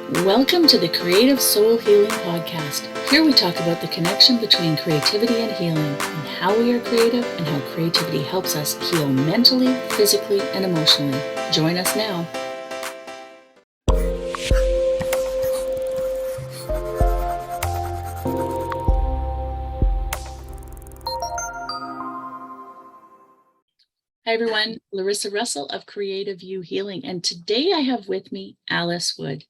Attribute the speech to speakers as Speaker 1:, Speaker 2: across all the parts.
Speaker 1: Welcome to the Creative Soul Healing Podcast. Here we talk about the connection between creativity and healing, and how we are creative and how creativity helps us heal mentally, physically, and emotionally. Join us now. Hi everyone, Larissa Russell of Creative You Healing, and today I have with me Alice Wood.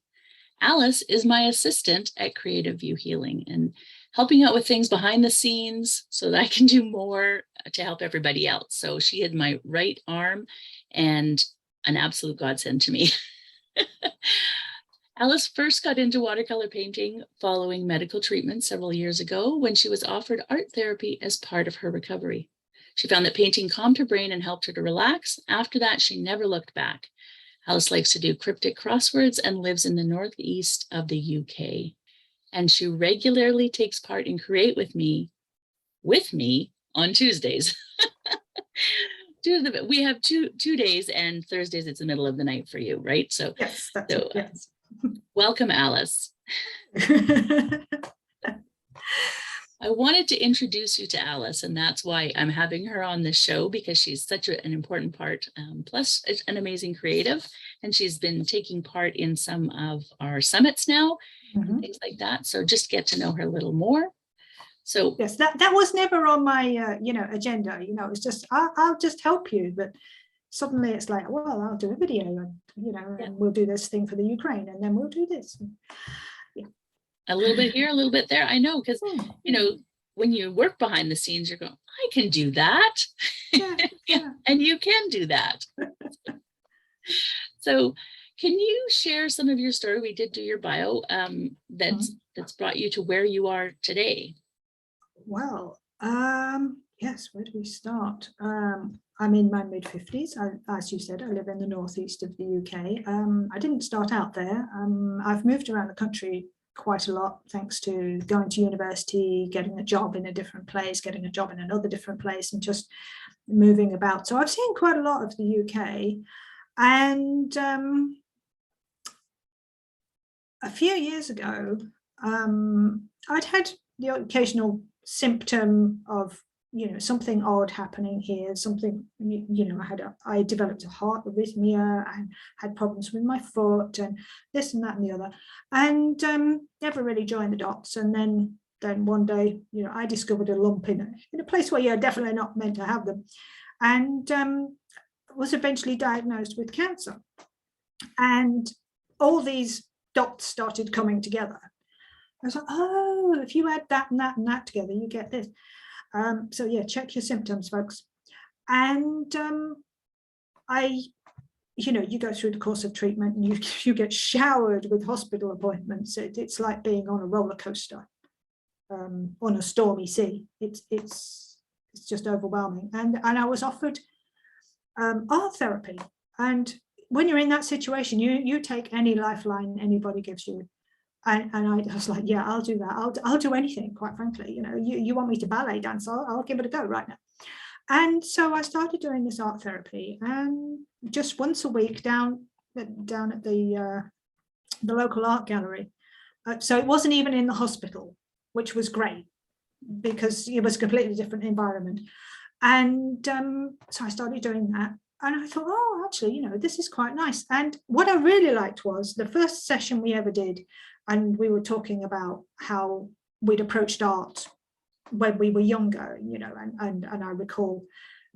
Speaker 1: Alice is my assistant at Creative You Healing and helping out with things behind the scenes so that I can do more to help everybody else. So she is my right arm and an absolute godsend to me. Alice first got into watercolor painting following medical treatment several years ago when she was offered art therapy as part of her recovery. She found that painting calmed her brain and helped her to relax. After that, she never looked back. Alice likes to do cryptic crosswords and lives in the northeast of the UK. And she regularly takes part in Create with me on Tuesdays. We have two days, and Thursdays it's the middle of the night for you, right? So
Speaker 2: yes, that's it. Yes.
Speaker 1: Welcome, Alice. I wanted to introduce you to Alice, and that's why I'm having her on the show, because she's such an important part, plus an amazing creative, and she's been taking part in some of our summits now, and things like that. So just get to know her a little more. So
Speaker 2: yes, that was never on my agenda. It's just I'll just help you, but suddenly it's like, well, I'll do a video, and and we'll do this thing for the Ukraine, and then we'll do this.
Speaker 1: A little bit here, a little bit there. I know, because when you work behind the scenes, you're going, I can do that. Yeah. And you can do that. So can you share some of your story? We did do your bio that's brought you to where you are today.
Speaker 2: Well, yes, where do we start? I'm in my mid-50s. As you said, I live in the northeast of the UK. I didn't start out there. I've moved around the country quite a lot, thanks to going to university, getting a job in a different place, getting a job in another different place, and just moving about. So I've seen quite a lot of the UK. And a few years ago, I'd had the occasional symptom of something odd happening here, something, I developed a heart arrhythmia and had problems with my foot and this and that and the other, and never really joined the dots. And then one day, I discovered a lump in a place where you're definitely not meant to have them, and was eventually diagnosed with cancer. And all these dots started coming together. I was like, oh, if you add that and that and that together, you get this. So yeah, check your symptoms, folks. And you go through the course of treatment, and you get showered with hospital appointments. It's like being on a roller coaster on a stormy sea. It's just overwhelming. And I was offered art therapy. And when you're in that situation, you take any lifeline anybody gives you. And I was like, yeah, I'll do that. I'll do anything, quite frankly. You want me to ballet dance, I'll give it a go right now. And so I started doing this art therapy, and just once a week down at the local art gallery. So it wasn't even in the hospital, which was great because it was a completely different environment. And so I started doing that. And I thought, oh, actually, this is quite nice. And what I really liked was the first session we ever did, and we were talking about how we'd approached art when we were younger, and I recall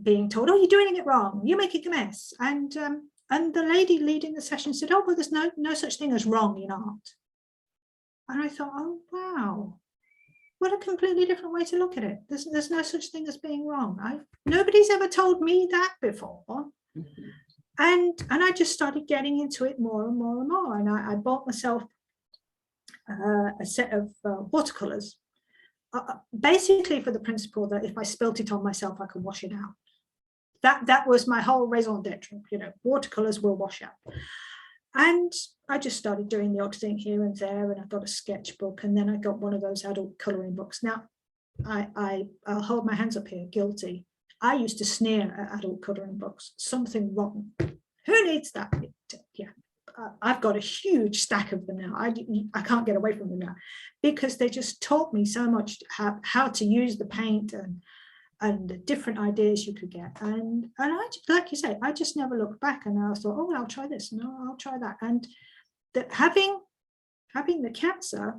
Speaker 2: being told, oh, you're doing it wrong, you're making a mess. And the lady leading the session said, oh, well, there's no such thing as wrong in art. And I thought, oh, wow, what a completely different way to look at it. There's no such thing as being wrong. Nobody's ever told me that before. And I just started getting into it more and more and more. And I bought myself a set of watercolors, basically for the principle that if I spilt it on myself, I could wash it out. That was my whole raison d'etre. Watercolors will wash out. And I just started doing the odd thing here and there, and I got a sketchbook, and then I got one of those adult coloring books. Now, I'll hold my hands up here, guilty. I used to sneer at adult coloring books. Something wrong. Who needs that? Yeah, I've got a huge stack of them now. I can't get away from them now, because they just taught me so much how to use the paint and the different ideas you could get. And I, like you say, I just never looked back, and I thought, oh, well, I'll try this, no, I'll try that. And that having the cancer,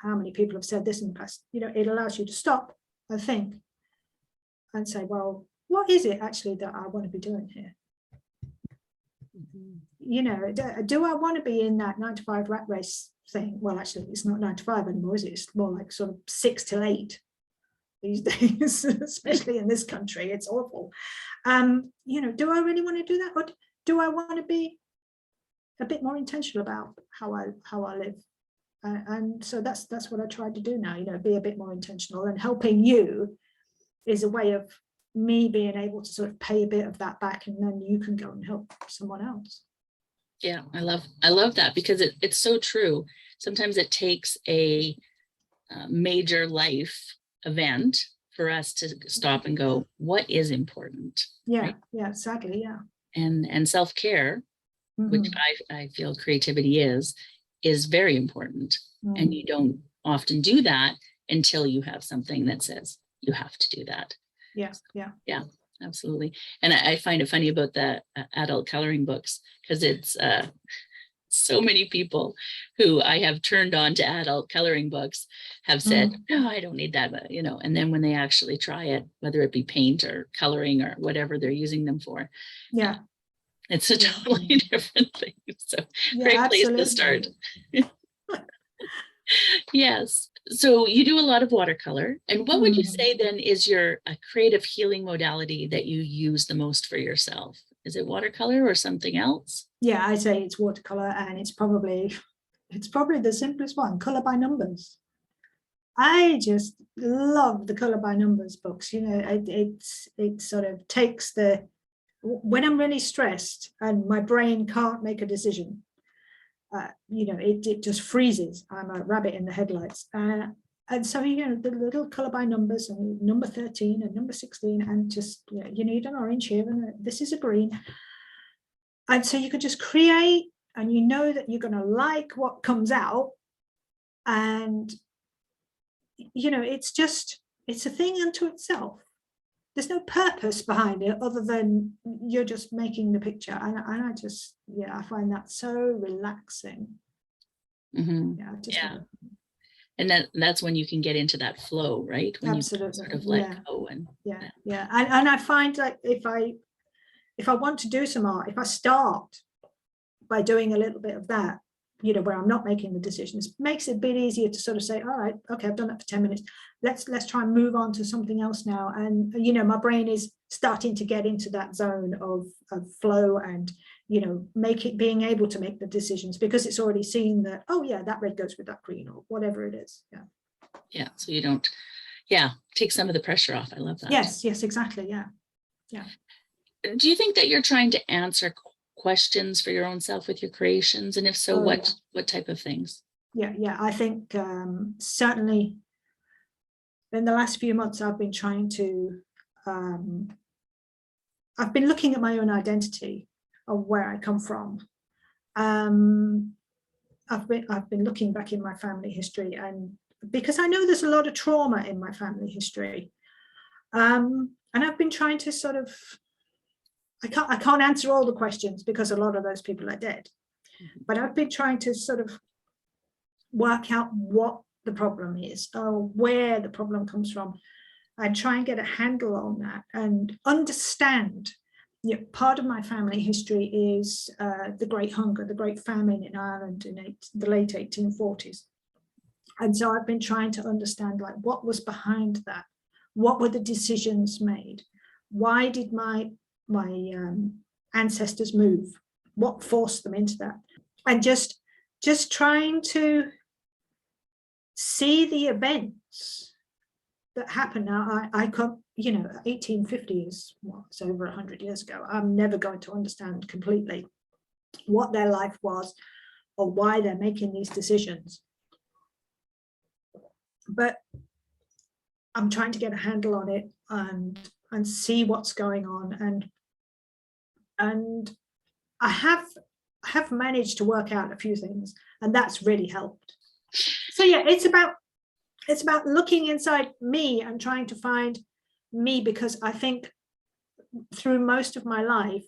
Speaker 2: how many people have said this in the past, you know, it allows you to stop and think and say, well, what is it actually that I want to be doing here? You know, do I want to be in that 9 to 5 rat race thing? Well, actually, it's not 9 to 5 anymore, is it? It's more like sort of 6 till 8 these days, especially in this country. It's awful. You know, do I really want to do that, or do I want to be a bit more intentional about how I live? And so that's what I tried to do now. You know, be a bit more intentional, and helping you is a way of me being able to sort of pay a bit of that back, and then you can go and help someone else.
Speaker 1: Yeah, I love that, because it's so true. Sometimes it takes a major life event for us to stop and go, what is important?
Speaker 2: Yeah,
Speaker 1: right?
Speaker 2: yeah, sadly, yeah.
Speaker 1: And self-care, which I feel creativity is very important. And you don't often do that until you have something that says you have to do that.
Speaker 2: Yeah, yeah.
Speaker 1: Yeah, absolutely. And I find it funny about the adult coloring books, because it's so many people who I have turned on to adult coloring books have said, no, I don't need that, but, you know, and then when they actually try it, whether it be paint or coloring or whatever they're using them for,
Speaker 2: yeah,
Speaker 1: it's a totally different thing. So great
Speaker 2: absolutely.
Speaker 1: place to start. Yes. So you do a lot of watercolor. And what would you say then is your creative healing modality that you use the most for yourself? Is it watercolor or something else?
Speaker 2: Yeah, I say it's watercolor, and it's probably the simplest one, color by numbers. I just love the color by numbers books. You know, it sort of takes when I'm really stressed and my brain can't make a decision, you know, it just freezes. I'm a rabbit in the headlights. And so, you know, the little color by numbers, and number 13 and number 16, and just, you know, you need an orange here, and this is a green. And so you can just create, and you know that you're going to like what comes out. And, you know, it's a thing unto itself. There's no purpose behind it other than you're just making the picture. And I just, yeah, I find that so relaxing. Yeah.
Speaker 1: And that's when you can get into that flow, right? When
Speaker 2: absolutely.
Speaker 1: You sort of let go. And
Speaker 2: yeah. And I find like if I want to do some art, if I start by doing a little bit of that, you know, where I'm not making the decisions, makes it a bit easier to sort of say, all right, okay, I've done that for 10 minutes. Let's try and move on to something else now. And, you know, my brain is starting to get into that zone of flow, and, you know, being able to make the decisions, because it's already seen that, oh yeah, that red goes with that green, or whatever it is. Yeah.
Speaker 1: Yeah. So you don't, take some of the pressure off. I love that.
Speaker 2: Yes, exactly. Yeah.
Speaker 1: Do you think that you're trying to answer questions for your own self with your creations? And if so, what type of things?
Speaker 2: Yeah. I think certainly in the last few months, I've been trying to, I've been looking at my own identity of where I come from. I've been looking back in my family history, and because I know there's a lot of trauma in my family history, and I've been trying to sort of, I can't answer all the questions because a lot of those people are dead, but I've been trying to sort of work out what the problem is, or where the problem comes from, and try and get a handle on that and understand. You know, part of my family history is the Great Hunger, the Great Famine in Ireland in the late 1840s. And so I've been trying to understand, like, what was behind that? What were the decisions made? Why did my ancestors move? What forced them into that? And just trying to see the events that happen. Now, I can't, you know, 1850 is it's over 100 years ago. I'm never going to understand completely what their life was or why they're making these decisions. But I'm trying to get a handle on it and see what's going on. And I have managed to work out a few things, and that's really helped. So yeah, it's about looking inside me and trying to find me, because I think through most of my life,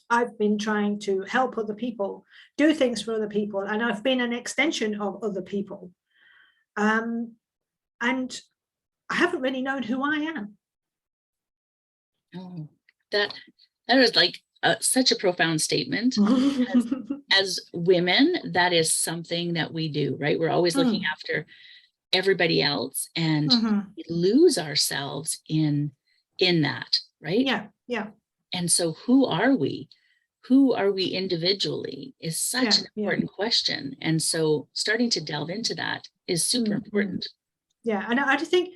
Speaker 2: I've been trying to help other people, do things for other people, and I've been an extension of other people. And I haven't really known who I am.
Speaker 1: Oh, that is like such a profound statement. As women, that is something that we do, right? We're always looking after everybody else, and we lose ourselves in that, right?
Speaker 2: Yeah.
Speaker 1: And so who are we? Who are we individually is such an important question. And so starting to delve into that is super important.
Speaker 2: Yeah, and I just think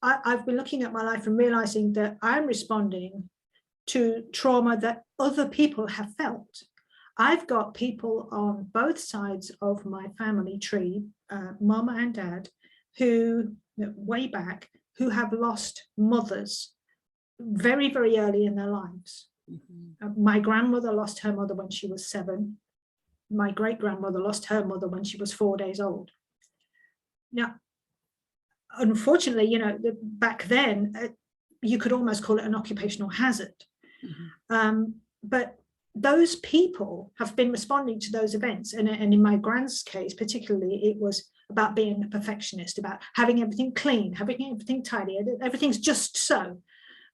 Speaker 2: I've been looking at my life and realizing that I'm responding to trauma that other people have felt. I've got people on both sides of my family tree, mama and dad, who way back, who have lost mothers very, very early in their lives. My grandmother lost her mother when she was 7. My great-grandmother lost her mother when she was 4 days old. Now, unfortunately, back then, you could almost call it an occupational hazard. But those people have been responding to those events. And in my grand's case, particularly, it was about being a perfectionist, about having everything clean, having everything tidy, everything's just so.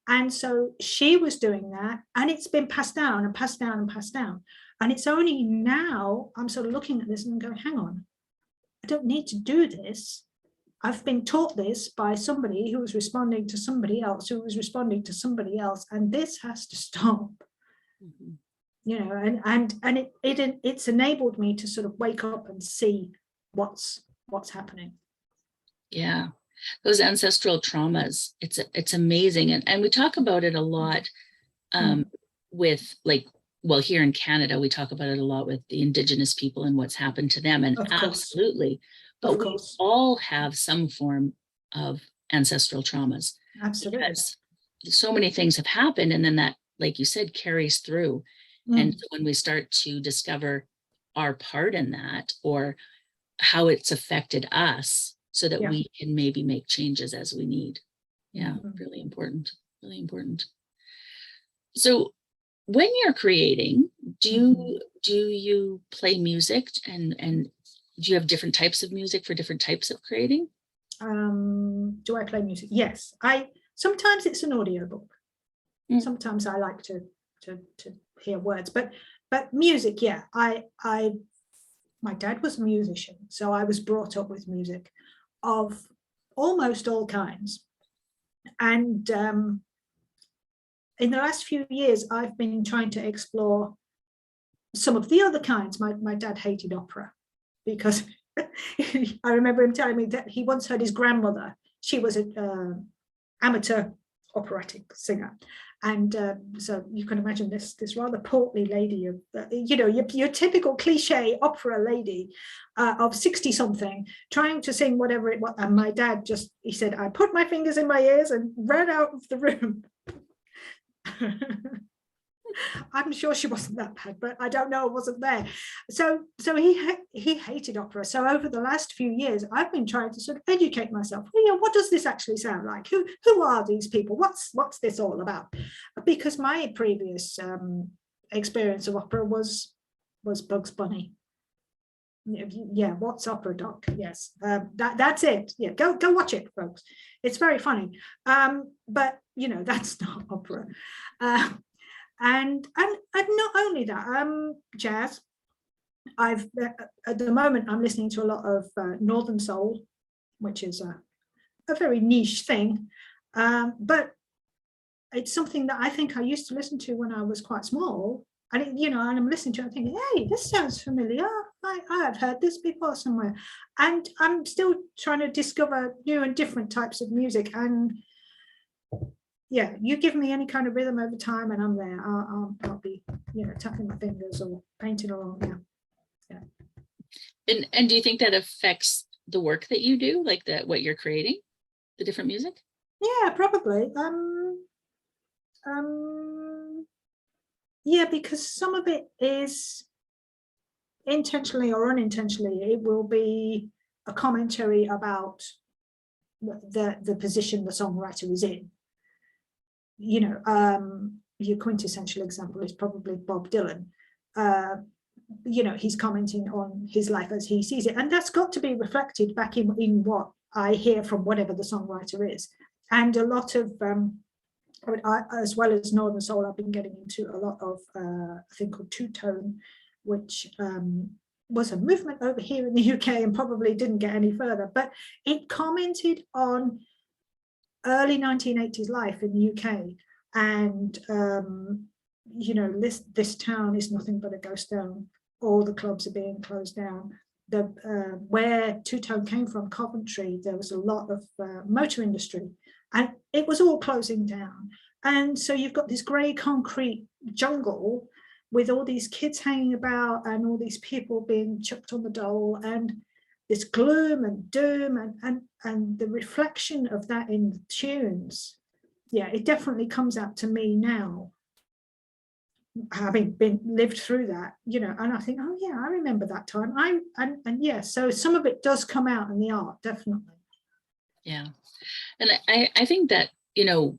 Speaker 2: And so she was doing that, and it's been passed down and passed down and passed down. And it's only now I'm sort of looking at this and going, hang on, I don't need to do this. I've been taught this by somebody who was responding to somebody else, who was responding to somebody else, and this has to stop. And it's enabled me to sort of wake up and see what's happening.
Speaker 1: Yeah, those ancestral traumas, it's amazing. And we talk about it a lot with, like, well, here in Canada, we talk about it a lot with the Indigenous people and what's happened to them. And absolutely, but we all have some form of ancestral traumas.
Speaker 2: Absolutely.
Speaker 1: Because so many things have happened, and then that, like you said, carries through. And so when we start to discover our part in that, or how it's affected us, so that we can maybe make changes as we need. Yeah, really important, really important. So when you're creating, do you play music, and do you have different types of music for different types of creating?
Speaker 2: Do I play music? Yes. Sometimes it's an audiobook. Sometimes I like to hear words, but music, yeah. My dad was a musician, so I was brought up with music of almost all kinds. And in the last few years, I've been trying to explore some of the other kinds. My dad hated opera, because I remember him telling me that he once heard his grandmother. She was an amateur operatic singer. And so you can imagine this rather portly lady of, your typical cliche opera lady of 60 something, trying to sing whatever it was. And my dad he said, I put my fingers in my ears and ran out of the room. I'm sure she wasn't that bad, but I don't know, I wasn't there. So he hated opera. So over the last few years, I've been trying to sort of educate myself. What does this actually sound like? Who are these people? What's this all about? Because my previous experience of opera was Bugs Bunny. Yeah, what's opera, Doc? Yes, that's it. Yeah, go watch it, folks. It's very funny. But that's not opera. And not only that, jazz. At the moment I'm listening to a lot of Northern Soul, which is a very niche thing, but it's something that I think I used to listen to when I was quite small, and and I'm listening to it, I'm thinking, hey, this sounds familiar. I have heard this before somewhere, and I'm still trying to discover new and different types of music. And yeah, you give me any kind of rhythm over time and I'm there. I'll be, tapping my fingers or painting along. Yeah.
Speaker 1: And do you think that affects the work that you do, like what you're creating, the different music?
Speaker 2: Yeah, probably. Yeah, because some of it is intentionally or unintentionally, it will be a commentary about the position the songwriter is in. You know, your quintessential example is probably Bob Dylan. You know, he's commenting on his life as he sees it, and that's got to be reflected back in what I hear from whatever the songwriter is. And a lot of as well as Northern Soul, I've been getting into a lot of a thing called two-tone, which was a movement over here in the UK and probably didn't get any further, but it commented on early 1980s life in the UK. And you know, this town is nothing but a ghost town. All the clubs are being closed down. Where two-tone came from, Coventry, there was a lot of motor industry, and it was all closing down. And so you've got this grey concrete jungle with all these kids hanging about and all these people being chucked on the dole, and this gloom and doom, and the reflection of that in the tunes. Yeah, it definitely comes out to me now, having lived through that, you know, and I think, oh yeah, I remember that time. And yeah, so some of it does come out in the art, definitely.
Speaker 1: Yeah. And I think that, you know,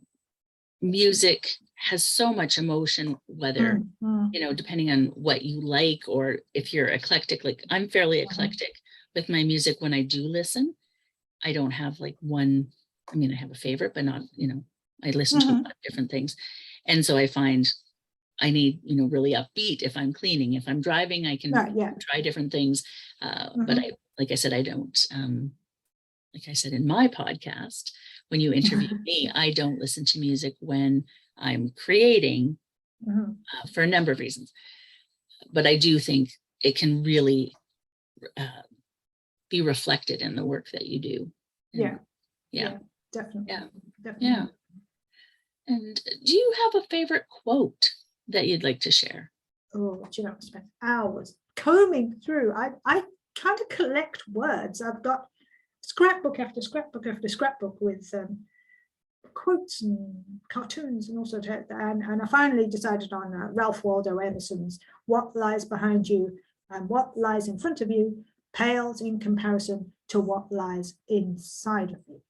Speaker 1: music has so much emotion, whether, you know, depending on what you like, or if you're eclectic. Like, I'm fairly eclectic with my music. When I do listen, I don't have like one, I mean, I have a favorite, but not, you know, I listen to a lot of different things. And so I find I need, you know, really upbeat if I'm cleaning. If I'm driving, I can try different things. But like I said, I don't, like I said in my podcast, when you interview me, I don't listen to music when I'm creating for a number of reasons. But I do think it can really be reflected in the work that you do. And, yeah,
Speaker 2: definitely.
Speaker 1: Yeah. And do you have a favorite quote that you'd like to share?
Speaker 2: Oh, do you know, I spent hours combing through. I kind of collect words. I've got scrapbook after scrapbook after scrapbook with quotes and cartoons and all sorts of, and I finally decided on Ralph Waldo Emerson's "What lies behind you and what lies in front of you pales in comparison to what lies inside of you."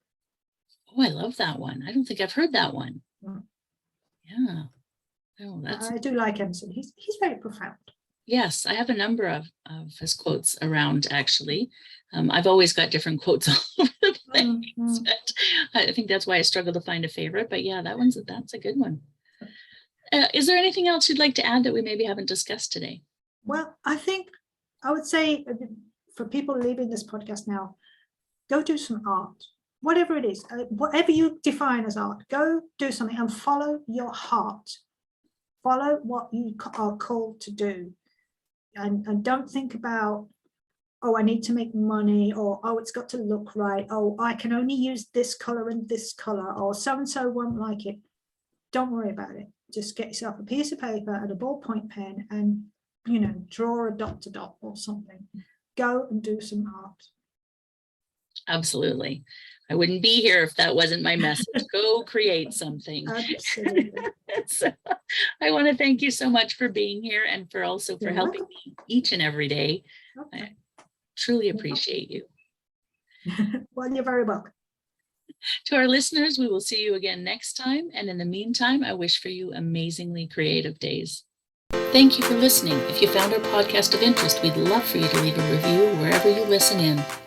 Speaker 1: Oh, I love that one. I don't think I've heard that one. Yeah. Oh,
Speaker 2: I do like Emerson. He's very profound.
Speaker 1: Yes, I have a number of his quotes around, actually. I've always got different quotes all over the place, but I think that's why I struggle to find a favorite. But yeah, that's a good one. Is there anything else you'd like to add that we maybe haven't discussed today?
Speaker 2: Well, I think I would say for people leaving this podcast now, go do some art, whatever it is, whatever you define as art. Go do something and follow your heart. Follow what you are called to do, and don't think about, oh, I need to make money, or oh, it's got to look right, oh, I can only use this color and this color, or so and so won't like it. Don't worry about it. Just get yourself a piece of paper and a ballpoint pen, and, you know, draw a dot to dot or something. Go and do some art.
Speaker 1: Absolutely. I wouldn't be here if that wasn't my message. Go create something.
Speaker 2: Absolutely.
Speaker 1: So I want to thank you so much for being here, and for also for helping me each and every day. I truly appreciate you.
Speaker 2: Well, you're very welcome.
Speaker 1: To our listeners, we will see you again next time. And in the meantime, I wish for you amazingly creative days. Thank you for listening. If you found our podcast of interest, we'd love for you to leave a review wherever you listen in.